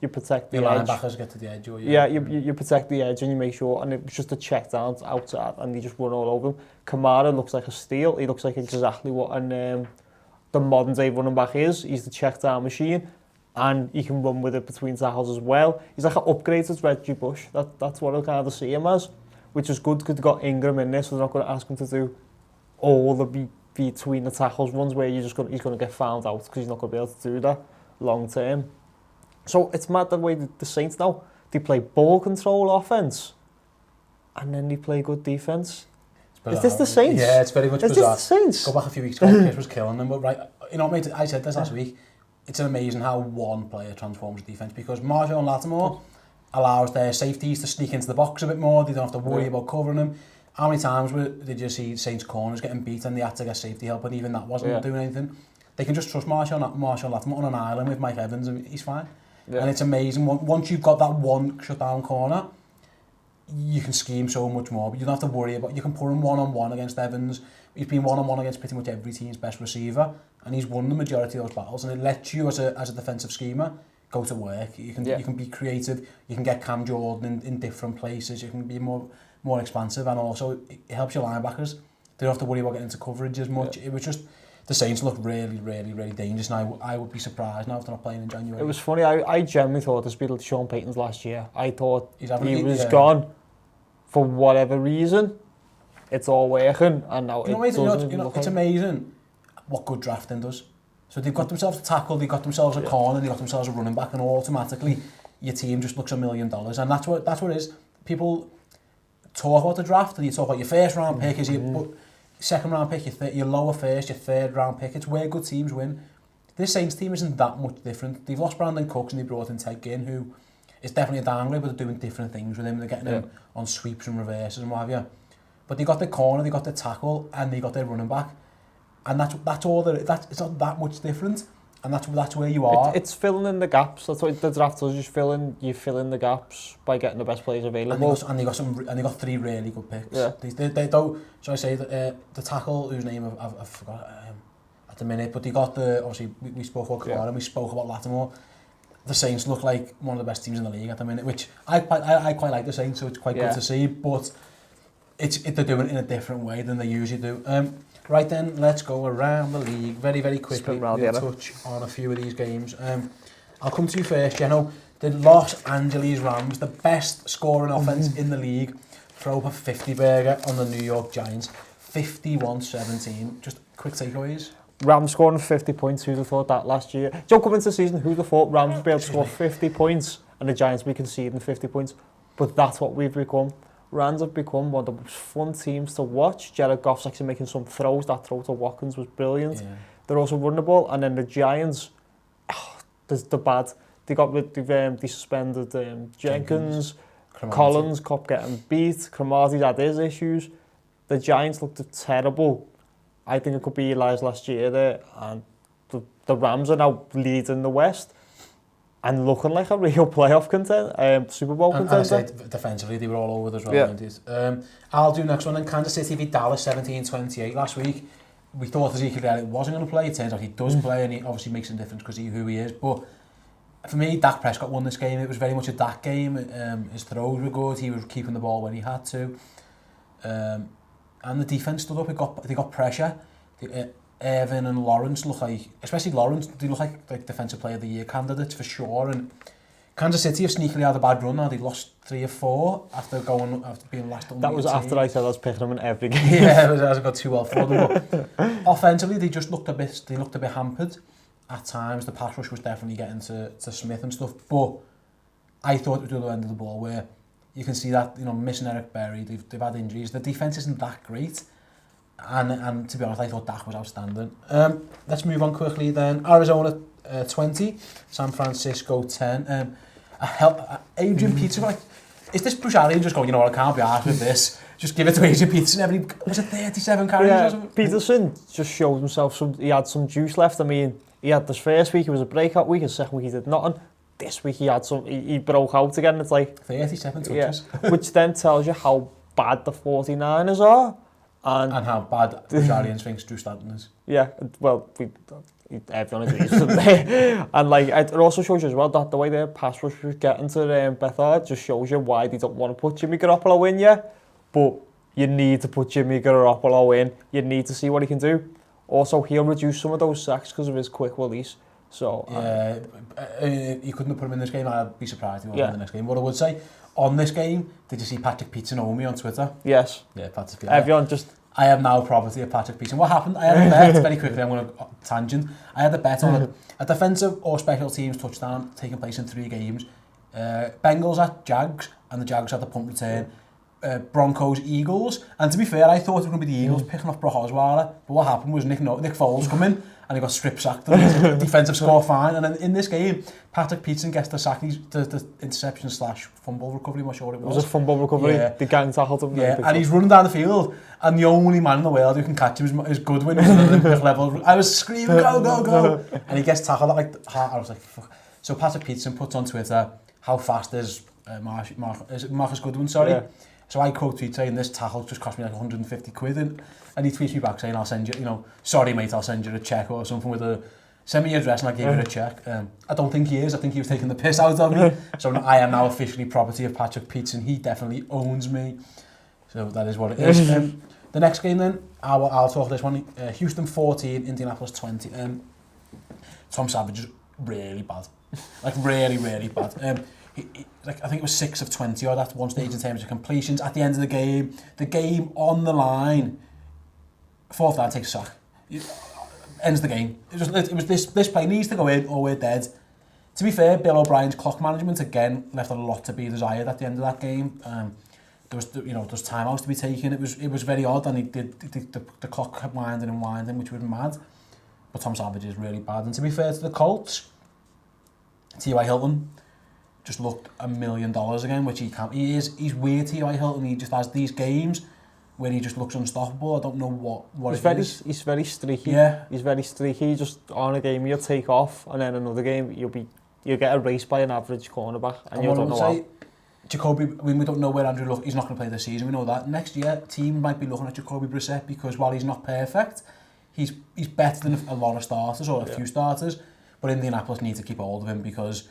You protect the edge. The linebackers get to the edge. You protect the edge and you make sure. And it was just a check down outside and you just run all over them. Kamara looks like a steal. He looks like exactly what the modern day running back is. He's the check down machine. And he can run with it between tackles as well. He's like an upgraded Reggie Bush. That's what I kind of see him as. Which is good because they've got Ingram in there, so they're not going to ask him to do all the between the tackles runs where he's going to get found out because he's not going to be able to do that long term. So it's mad the way the Saints now, they play ball control offense and then they play good defense. Is this the Saints? Yeah, it's very much bizarre. Is this the Saints? Go back a few weeks ago, Chris was killing them, but right, mate, I said this last week, it's amazing how one player transforms the defence because Marshall and Lattimore, allows their safeties to sneak into the box a bit more. They don't have to worry about covering them. How many times did you see Saints corners getting beat and they had to get safety help, and even that wasn't doing anything? They can just trust Marshall Lattimore on an island with Mike Evans and he's fine. And it's amazing. Once you've got that one shutdown corner, you can scheme so much more, but you don't have to worry about. You can put him one-on-one against Evans. He's been one-on-one against pretty much every team's best receiver, and he's won the majority of those battles. And it lets you, as a defensive schemer, go to work. You can be creative. You can get Cam Jordan in different places. You can be more expansive, and also it helps your linebackers. They don't have to worry about getting into coverage as much. It was just the Saints look really, really, really dangerous, and I would be surprised now if they're not playing in January. It was funny. I genuinely thought this would be like Sean Payton's last year. I thought he was gone for whatever reason. It's all working, and now it's amazing what good drafting does. So they've got themselves a tackle, they've got themselves a corner, they've got themselves a running back, and automatically your team just looks $1 million. And that's what it is. People talk about the draft, and you talk about your first round pick, second round pick, your lower first, your third round pick. It's where good teams win. This Saints team isn't that much different. They've lost Brandon Cooks and they brought in Ted Ginn, who is definitely a downgrade, but they're doing different things with him. They're getting him on sweeps and reverses and what have you. But they got the corner, they got the tackle, and they got their running back. And that's all it's not that much different. And that's where you are. It's filling in the gaps. That's what the draft does. You fill in the gaps by getting the best players available. And they got 3 really good picks. Yeah. They don't. So I say the tackle whose name I've forgot at the minute, but they got obviously we spoke about Clara and we spoke about Lattimore. The Saints look like one of the best teams in the league at the minute, which I quite like the Saints, so it's quite good to see. But they're doing it in a different way than they usually do. Right then, let's go around the league very, very quickly. We'll touch on a few of these games. I'll come to you first, Jenno. The Los Angeles Rams, the best scoring offense in the league, throw up a 50-burger on the New York Giants, 51-17. Just quick takeaways. Rams scoring 50 points. Who'd have thought that last year? Don't come into the season. Who'd have thought Rams would be able to score 50 points and the Giants would be conceding 50 points? But that's what we've become. Rams have become one of the most fun teams to watch. Jared Goff's actually making some throws. That throw to Watkins was brilliant. Yeah. They're also running the ball. And then the Giants, they're bad. They suspended Jenkins. Collins kept getting beat. Cromartie's had his issues. The Giants looked terrible. I think it could be Eli's last year there. And the Rams are now leading the West. And looking like a real playoff contender, Super Bowl contender. And I say defensively, they were all over as well. Yeah. I'll do next one. And Kansas City beat Dallas 17-28 last week. We thought Ezekiel Elliott wasn't going to play. It turns out he does play, and he obviously makes a difference because of who he is. But for me, Dak Prescott won this game. It was very much a Dak game. His throws were good. He was keeping the ball when he had to. And the defense stood up. They got pressure. Irvin and Lawrence look like, especially Lawrence, they look like Defensive Player of the Year candidates for sure. And Kansas City have sneakily had a bad run now. They lost 3 or 4 after being last on. That was after I said I was picking them in every game. Yeah, it hasn't got too well for them. But offensively, they just looked a bit hampered at times. The pass rush was definitely getting to Smith and stuff. But I thought it was the other end of the ball where you can see that, missing Eric Berry, they've had injuries. The defense isn't that great. And to be honest, I thought Dak was outstanding. Let's move on quickly then. Arizona 20, San Francisco 10. Adrian Peterson, is this Bruce Arians just going, I can't be arsed with this. Just give it to Adrian Peterson. Was it 37 carries or something? Peterson just showed himself, he had some juice left. I mean, he had this first week, it was a breakout week, his second week he did nothing. This week he had he broke out again. It's like 37 touches. Yeah, which then tells you how bad the 49ers are. And how bad Bruce Arians thinks Drew Stanton is. Yeah, well, everyone agrees. And it also shows you as well that the way their pass rush was getting to Bethard just shows you why they don't want to put Jimmy Garoppolo in yet. But you need to put Jimmy Garoppolo in. You need to see what he can do. Also, he'll reduce some of those sacks because of his quick release. So you couldn't have put him in this game. I'd be surprised if he wasn't in the next game. What I would say, on this game, did you see Patrick Peterson owe me on Twitter? Yes. Yeah, Patrick. Everyone just... I am now property of Patrick Peterson. What happened? I had a bet, very quickly, I'm going to tangent. I had a bet on a defensive or special teams touchdown taking place in 3 games. Bengals at Jags, and the Jags had the punt return. Broncos, Eagles. And to be fair, I thought it was going to be the Eagles picking off Brock Osweiler. But what happened was Nick Foles come in and he got strip sacked. And the defensive score fine. And then in this game, Patrick Peterson gets the sack, the interception / fumble recovery. I'm not sure what it was. It was a fumble recovery. Yeah. The gang tackled him. Yeah, and he's running down the field. And the only man in the world who can catch him is Goodwin, who's at Olympic level. I was screaming, go, go, go. And he gets tackled at like the heart. I was like, fuck. So Patrick Peterson puts on Twitter, how fast is Marcus Goodwin, sorry. Yeah. So I quote tweet saying, this tackle just cost me like 150 quid. And he tweets me back saying, I'll send you, sorry mate, I'll send you a check or something with send me your address and I'll give you a check. I don't think he is. I think he was taking the piss out of me. So I am now officially property of Patrick Peterson. He definitely owns me. So that is what it is. The next game then, I'll talk this one. Houston 14, Indianapolis 20. Tom Savage is really bad. Like really, really bad. I think it was 6 of 20 or at one stage in terms of completions. At the end of the game on the line, fourth down takes a sack. Ends the game. It was this play needs to go in or we're dead. To be fair, Bill O'Brien's clock management again left a lot to be desired at the end of that game. There was timeouts to be taken. It was very odd, and the clock kept winding and winding, which was mad. But Tom Savage is really bad. And to be fair to the Colts, T.Y. Hilton just looked $1 million again, which he can't. He's weird, T.Y. Hilton. He just has these games where he just looks unstoppable. I don't know what it is. He's very streaky. Yeah. He's very streaky. Just on a game he'll take off, and then another game you'll get erased by an average cornerback, and you don't know how. Jacoby, we don't know where Andrew Luck. He's not going to play this season. We know that. Next year, team might be looking at Jacoby Brissett because while he's not perfect, he's better than a lot of starters or a few starters. But Indianapolis need to keep hold of him because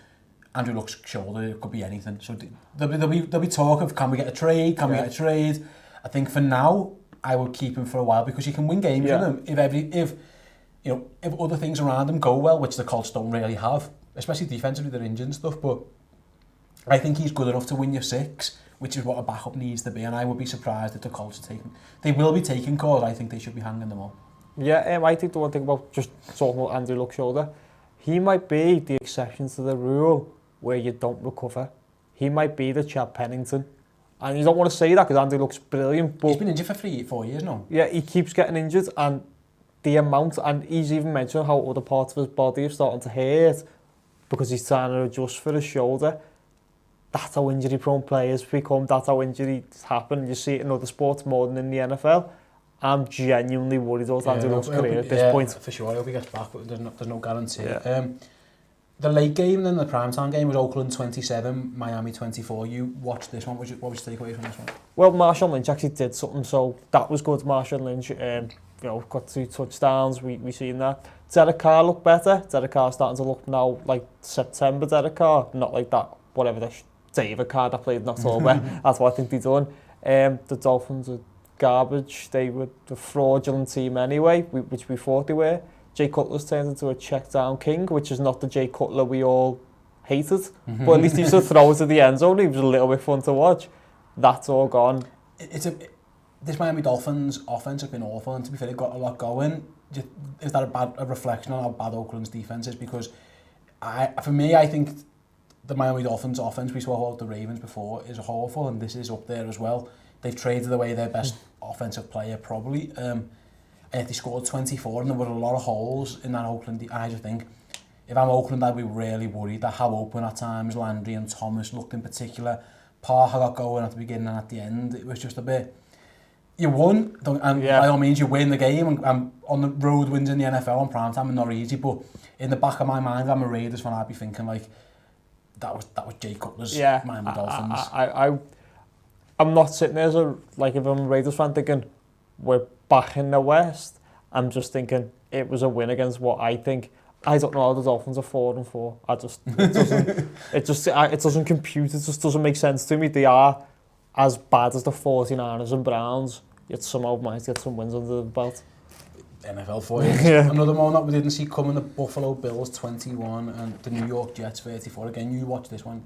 Andrew Luck's shoulder, it could be anything. So there'll be talk of, can we get a trade? Can we get a trade? I think for now, I would keep him for a while because you can win games with him if other things around him go well, which the Colts don't really have, especially defensively, they're injured and stuff. But I think he's good enough to win you 6, which is what a backup needs to be. And I would be surprised if the Colts are taking. They will be taking calls. I think they should be hanging them up. Yeah, I think the one thing about just talking about Andrew Luck's shoulder, he might be the exception to the rule where you don't recover. He might be the Chad Pennington. And you don't want to say that because Andrew Luck's brilliant. But he's been injured for 4 years now. Yeah, he keeps getting injured, and the amount, and he's even mentioned how other parts of his body are starting to hurt because he's trying to adjust for his shoulder. That's how injury-prone players become. That's how injuries happen. You see it in other sports more than in the NFL. I'm genuinely worried about Andrew Luck's career at this point. For sure, I hope he gets back, but there's no guarantee. Yeah. The late game, then the primetime game, was Oakland 27, Miami 24. You watched this one. What was your takeaway from this one? Well, Marshawn Lynch actually did something, so that was good. Marshawn Lynch, got 2 touchdowns. We seen that. Derek Carr looked better. Derek Carr starting to look now like September Derek Carr, not like that whatever the David Carr that played in October. That's what I think they've done. The Dolphins are garbage. They were the fraudulent team anyway, which we thought they were. Jay Cutler's turned into a check-down king, which is not the Jay Cutler we all hated. But at least he used to throw it to the end zone. He was a little bit fun to watch. That's all gone. This Miami Dolphins offense has been awful, and to be fair, they've got a lot going. Is that a reflection on how bad Oakland's defense is? Because for me, I think the Miami Dolphins offense, we saw about the Ravens before, is awful, and this is up there as well. They've traded away their best offensive player, probably. And they scored 24, and there were a lot of holes in that Oakland. And I just think, if I'm Oakland, I'd be really worried at how open at times Landry and Thomas looked in particular. Parker got going at the beginning and at the end. It was just a bit. You won, and by all means, you win the game. And on the road wins in the NFL on primetime are not easy. But in the back of my mind, I'm a Raiders fan. I'd be thinking like, that was Jay Cutler's Miami Dolphins. I'm not sitting there if I'm a Raiders fan thinking we're back in the West. I'm just thinking it was a win against what I think. I don't know how the Dolphins are 4-4. It doesn't compute. It just doesn't make sense to me. They are as bad as the 49ers and Browns. Yet somehow might get some wins under the belt. NFL for you. Another one that we didn't see coming: the Buffalo Bills 21 and the New York Jets 34. Again, you watched this one.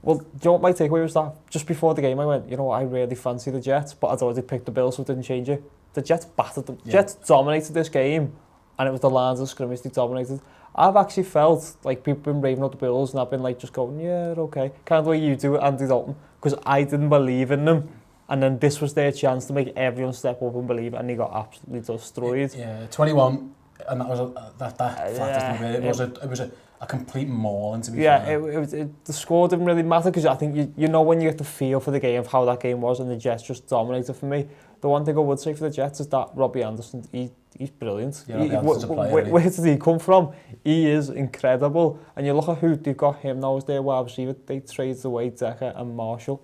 Well, do you know what my takeaway was? That just before the game I went, I really fancy the Jets, but I'd already picked the Bills, so it didn't change it. The Jets battered them. Yeah. Jets dominated this game, and it was the lines of scrimmage they dominated. I've actually felt like people have been raving up the Bills, and I've been like just going, yeah, okay. Kind of the way you do it, Andy Dalton, because I didn't believe in them And then this was their chance to make everyone step up and believe, and they got absolutely destroyed. Yeah, 21, and that was that flattest bit. It was a complete mauling, to be fair. The score didn't really matter because I think you know when you get the feel for the game of how that game was, and the Jets just dominated for me. The one thing I would say for the Jets is that Robbie Anderson, he's brilliant. Yeah, Robbie Anderson's a player. Where did he come from? He is incredible. And you look at who they've got him now as their wide receiver. They traded away Decker and Marshall.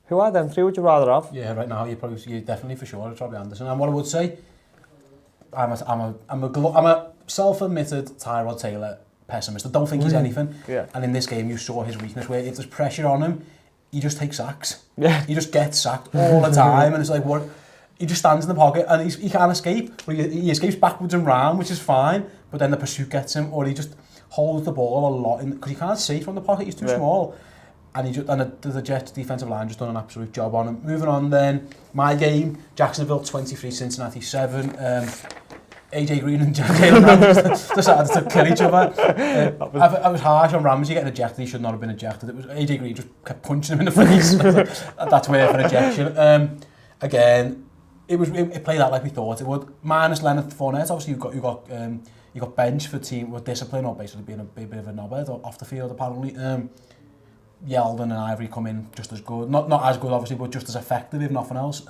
Who are them three would you rather have? Yeah, right now you're definitely for sure it's Robbie Anderson. And what I would say, I'm a self-admitted Tyrod Taylor pessimist. I don't think he's anything. Yeah. And in this game you saw his weakness where if there's pressure on him, he just takes sacks. Yeah. He just gets sacked all the time, and it's like what he just stands in the pocket and he can't escape. But he escapes backwards and round, which is fine. But then the pursuit gets him, or he just holds the ball a lot because he can't see from the pocket. He's too small. And the Jets defensive line just done an absolute job on him. Moving on then, my game, Jacksonville 23, Cincinnati 7. AJ Green and Jalen Ramsey decided to kill each other. I was harsh on Ramsey getting ejected. He should not have been ejected. It was AJ Green just kept punching him in the face. That's where for ejection. Again, it played out like we thought it would. Minus Leonard Fournette, obviously you got bench for team with discipline, or basically being a bit of a knobhead off the field apparently. Yeldon and Ivory come in just as good, not as good obviously, but just as effective if nothing else.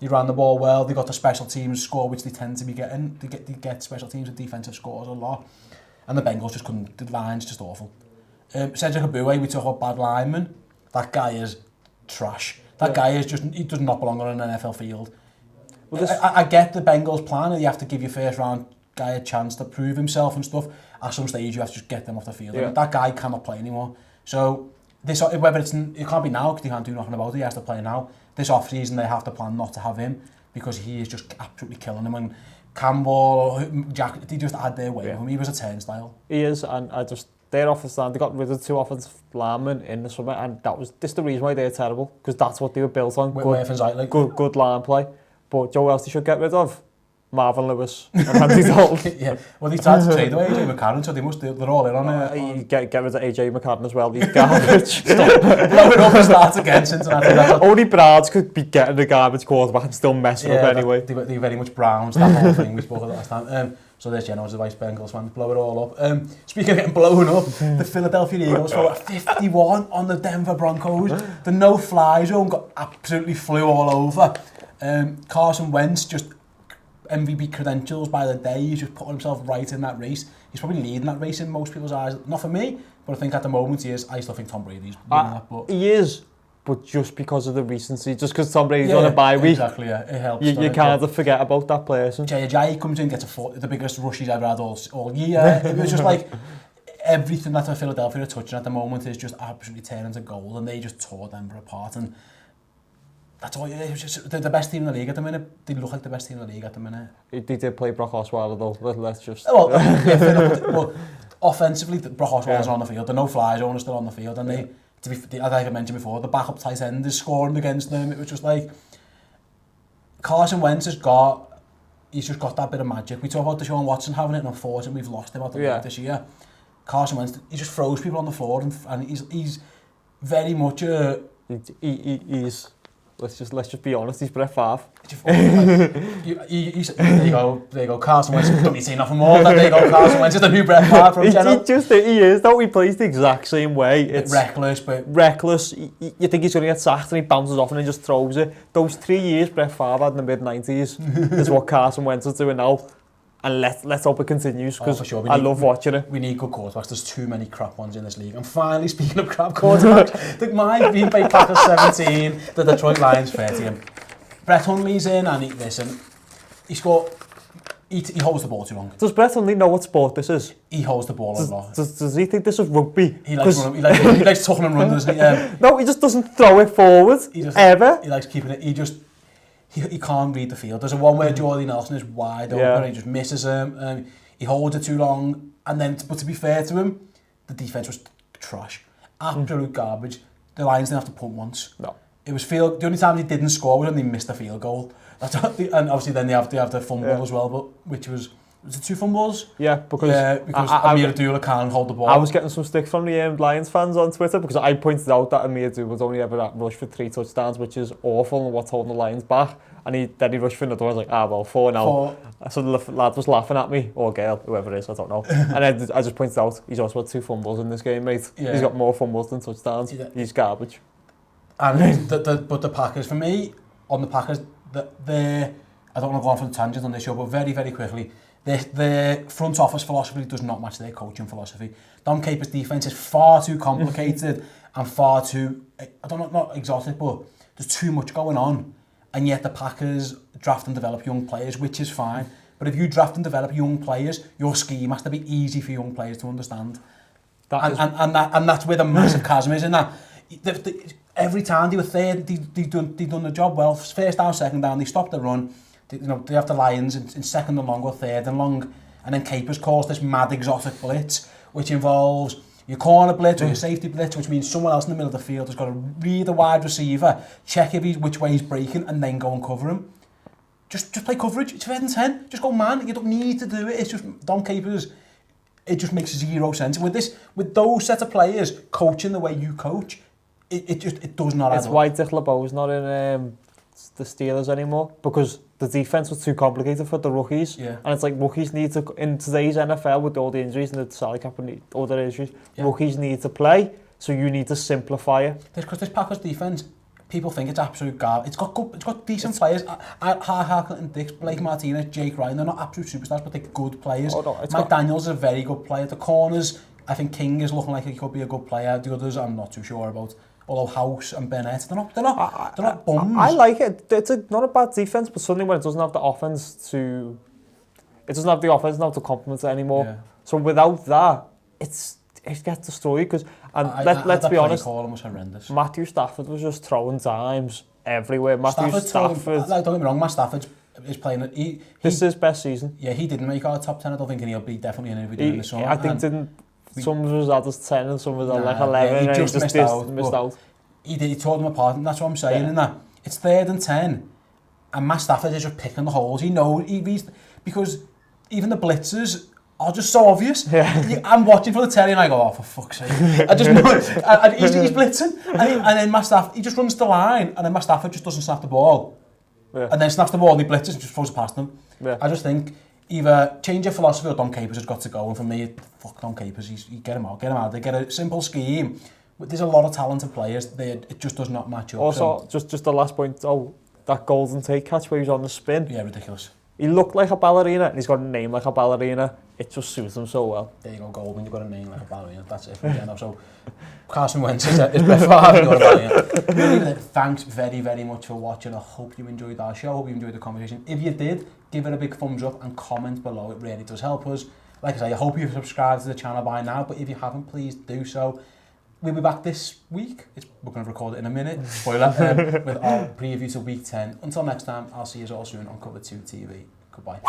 They ran the ball well. They got the special teams score, which they tend to be getting. They get special teams and defensive scores a lot, and the Bengals just couldn't. The line's just awful. Cedric Aboué, we talk about bad lineman. That guy is trash. That guy is he does not belong on an NFL field. Well, I get the Bengals plan, and you have to give your first round guy a chance to prove himself and stuff. At some stage, you have to just get them off the field. Yeah. That guy cannot play anymore. So whether it can't be now because they can't do nothing about it. He has to play now. This off-season, they have to plan not to have him because he is just absolutely killing them. And Campbell, Jack, they just had their way with him. He was a turnstile. He is, and their offensive line, they got rid of 2 offensive linemen in the summer, and this the reason why they're terrible, because that's what they were built on. Good line play. But Joe else they should get rid of? Marvin Lewis and Andy Dalton. Yeah, well, they tried to trade away AJ McCarron, so they're all in on it. Get rid of AJ McCarron as well, he's garbage. Stop blowing up and start again, Cincinnati. Only Brads could be getting the garbage quarterback and still messing up anyway. They very much Browns, that whole thing we spoke about last time. So there's Jenno's advice, Bengals man, blow it all up. Speaking of getting blown up, the Philadelphia Eagles scored 51 on the Denver Broncos. The no-fly zone got absolutely flew all over. Carson Wentz just MVP credentials by the day. He's just putting himself right in that race. He's probably leading that race in most people's eyes. Not for me, but I think at the moment he is. I still think Tom Brady's winning that. But he is, but just because of the recency, just because Tom Brady's on a bye week. Exactly, yeah. It helps. You can't forget about that person. Jay comes in, gets the biggest rush he's ever had all year. It was just like everything that Philadelphia are touching at the moment is just absolutely turning to gold, and they just tore Denver apart. And that's all. It was just they're the best team in the league at the minute. They look like the best team in the league at the minute. They did play Brock Osweiler though. Let's just. Well, offensively, Brock Osweiler's on the field. The no-fly zone is still on the field, and as I mentioned before, the backup tight end is scoring against them. It was just like Carson Wentz he's just got that bit of magic. We talk about Deshaun Watson having it, and unfortunately we've lost him out the league this year. Carson Wentz, he just throws people on the floor, and he's very much he's. Let's just be honest. He's Brett Favre. There you go. Carson Wentz. Don't need to say nothing more. There you go. Carson Wentz is the new Brett Favre from Jenno. He is. Don't he plays the exact same way? It's reckless, but reckless. You think he's going to get sacked, and he bounces off and he just throws it. Those 3 years Brett Favre had in the mid-90s is what Carson Wentz is doing now. And let's hope it continues, because sure. I love watching it. We need good quarterbacks. There's too many crap ones in this league. And finally, speaking of crap quarterbacks, my Green Bay Packers 17, the Detroit Lions 13. Brett Hundley's in, and he holds the ball too long. Does Brett Hundley know what sport this is? He holds the ball a lot. Does he think this is rugby? He likes tucking and running, doesn't he? No, he just doesn't throw it forward, ever. He likes keeping it. He can't read the field. There's one where Jordy Nelson is wide open and he just misses him. He holds it too long, but to be fair to him, the defense was trash, absolute garbage. The Lions didn't have to punt once. No, it was the only time they didn't score was when they missed a field goal. And obviously then they have the fumble as well, but which was Was it 2 fumbles? Yeah, because Amir Abdullah can't hold the ball. I was getting some stick from the Lions fans on Twitter because I pointed out that Amir Abdullah was only ever at rush for 3 touchdowns, which is awful and what's holding the Lions back. And then he rushed for another one. I was like, well, 4 now. So the lad was laughing at me, or girl, whoever it is, I don't know. And I just pointed out, he's also had 2 fumbles in this game, mate. Yeah. He's got more fumbles than touchdowns. Yeah. He's garbage. And but the Packers, for me, on the Packers, I don't want to go on for the tangent on this show, but very, very quickly, their front office philosophy does not match their coaching philosophy. Dom Capers' defence is far too complicated and far too, I don't know, not exotic, but there's too much going on. And yet the Packers draft and develop young players, which is fine. But if you draft and develop young players, your scheme has to be easy for young players to understand. And that's where the massive chasm is in that. Every time they were third, they've done the job well. First down, second down, they stopped the run. They have the Lions in second and long or third and long. And then Capers calls this mad exotic blitz, which involves your corner blitz or your safety blitz, which means someone else in the middle of the field has got to read the wide receiver, check which way he's breaking, and then go and cover him. Just play coverage. It's 3rd and 10. Just go man. You don't need to do it. It's just Dom Capers. It just makes 0 sense. With those set of players coaching the way you coach, it does not add up. It's why Dick LeBeau's not in the Steelers anymore, because the defense was too complicated for the rookies. Yeah. And it's like rookies need to, in today's NFL with all the injuries and the salary cap and all the issues, rookies need to play, so you need to simplify it. Because this Packers defense, people think it's absolute garbage. It's got decent players. Harklett, Dix, Blake Martinez, Jake Ryan, they're not absolute superstars, but they're good players. Mike Daniels is a very good player. The corners, I think King is looking like he could be a good player. The others, I'm not too sure about. Although House and Bennett, they're not bums. I like it. It's not a bad defense, but suddenly when it doesn't have the offense now to complement it anymore. Yeah. So without that, it gets destroyed. Because let's be honest, was horrendous. Matthew Stafford was just throwing dimes everywhere. Stafford. Don't get me wrong, Matt Stafford is playing. This is his best season. Yeah, he didn't make our top 10. I don't think he'll be definitely in the summer. I think some of us had us 10 and some of us had like 11. Yeah, he just missed out. He tore them apart, and that's what I'm saying. In that it's 3rd and 10, and Matt Stafford is just picking the holes. He knows because even the blitzers are just so obvious. Yeah. I'm watching for the telly and I go, oh, for fuck's sake! I just know he's blitzing, and then Matt Stafford he just runs the line, and then Matt Stafford just doesn't snap the ball, and then snaps the ball, and he blitzes and just throws it past them. Yeah. I just think. Either change your philosophy or Dom Capers has got to go. And for me, fuck Dom Capers. Get him out. They get a simple scheme. There's a lot of talented players. It just does not match up. Also, just the last point. That golden take catch where he was on the spin. Yeah, ridiculous. He looked like a ballerina, and he's got a name like a ballerina. It just suits him so well. There you go, Goldman. You've got a name like a ballerina. That's it. So Carson Wentz is Brett Favre. Got a ballerina. Really, thanks very, very much for watching. I hope you enjoyed our show. I hope you enjoyed the conversation. If you did, give it a big thumbs up and comment below. It really does help us. Like I say, I hope you've subscribed to the channel by now. But if you haven't, please do so. We'll be back this week. We're going to record it in a minute. Spoiler. With our preview to week 10. Until next time, I'll see you all soon on Cover 2 TV. Goodbye.